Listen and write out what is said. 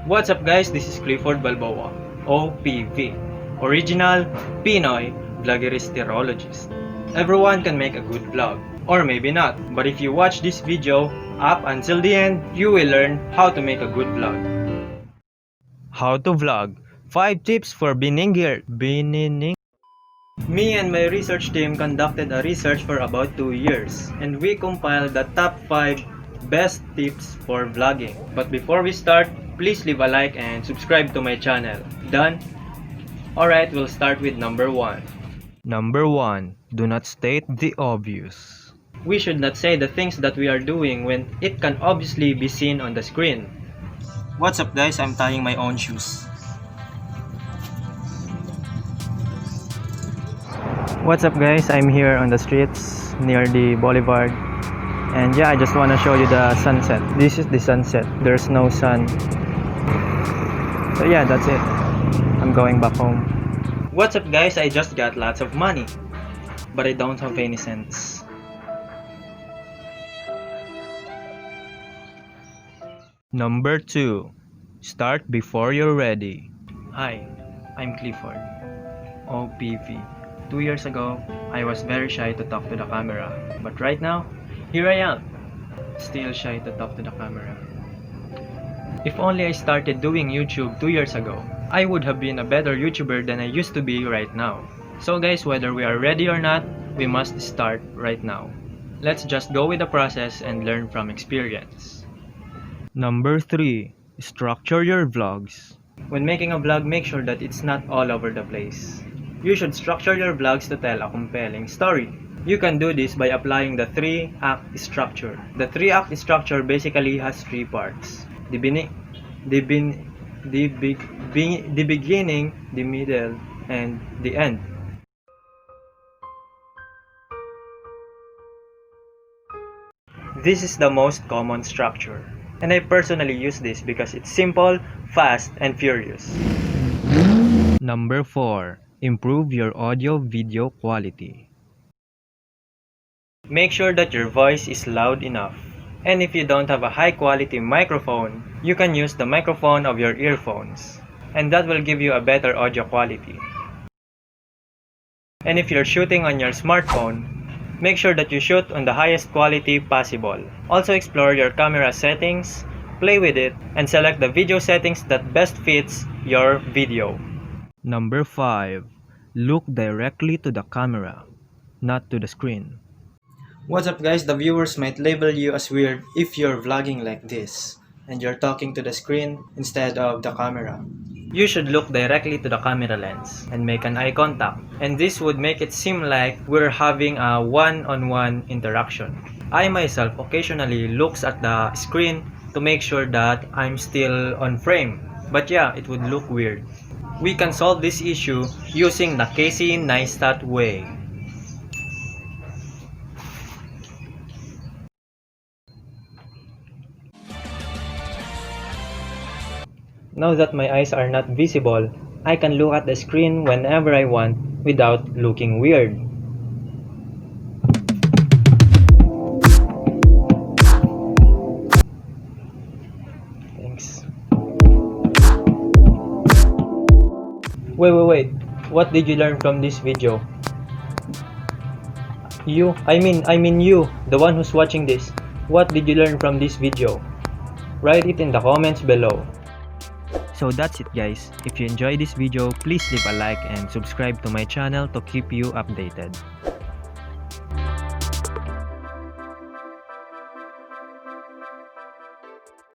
What's up guys, this is Clifford Balboa, OPV, Original Pinoy Vloggerist. Everyone can make a good vlog, or maybe not, but if you watch this video up until the end, you will learn how to make a good vlog. How to vlog, 5 tips for beginning. Me and my research team conducted a research for about 2 years, and we compiled the top 5 best tips for vlogging. But before we start, please leave a like and subscribe to my channel. Done? Alright, we'll start with number 1. Number 1. Do not state the obvious. We should not say the things that we are doing when it can obviously be seen on the screen. What's up guys, I'm tying my own shoes. What's up guys, I'm here on the streets near the boulevard. And yeah, I just want to show you the sunset. This is the sunset. There's no sun. So yeah, that's it. I'm going back home. What's up guys, I just got lots of money. But I don't have any cents. Number 2. Start before you're ready. Hi, I'm Clifford. OPV. 2 years ago, I was very shy to talk to the camera. But right now, here I am. Still shy to talk to the camera. If only I started doing YouTube 2 years ago, I would have been a better YouTuber than I used to be right now. So guys, whether we are ready or not, we must start right now. Let's just go with the process and learn from experience. Number 3. Structure your vlogs. When making a vlog, make sure that it's not all over the place. You should structure your vlogs to tell a compelling story. You can do this by applying the 3-act structure. The 3-act structure basically has 3 parts. The beginning, the middle, and the end. This is the most common structure. And I personally use this because it's simple, fast, and furious. Number 4. Improve your audio-video quality. Make sure that your voice is loud enough. And if you don't have a high-quality microphone, you can use the microphone of your earphones. And that will give you a better audio quality. And if you're shooting on your smartphone, make sure that you shoot on the highest quality possible. Also explore your camera settings, play with it, and select the video settings that best fits your video. Number 5. Look directly to the camera, not to the screen. What's up guys, the viewers might label you as weird if you're vlogging like this, and you're talking to the screen instead of the camera. You should look directly to the camera lens and make an eye contact, and this would make it seem like we're having a one-on-one interaction. I myself occasionally looks at the screen to make sure that I'm still on frame, but yeah, it would look weird. We can solve this issue using the Casey Neistat way. Now that my eyes are not visible, I can look at the screen whenever I want without looking weird. Thanks. Wait. What did you learn from this video? I mean you, the one who's watching this. What did you learn from this video? Write it in the comments below. So that's it guys. If you enjoyed this video, please leave a like and subscribe to my channel to keep you updated.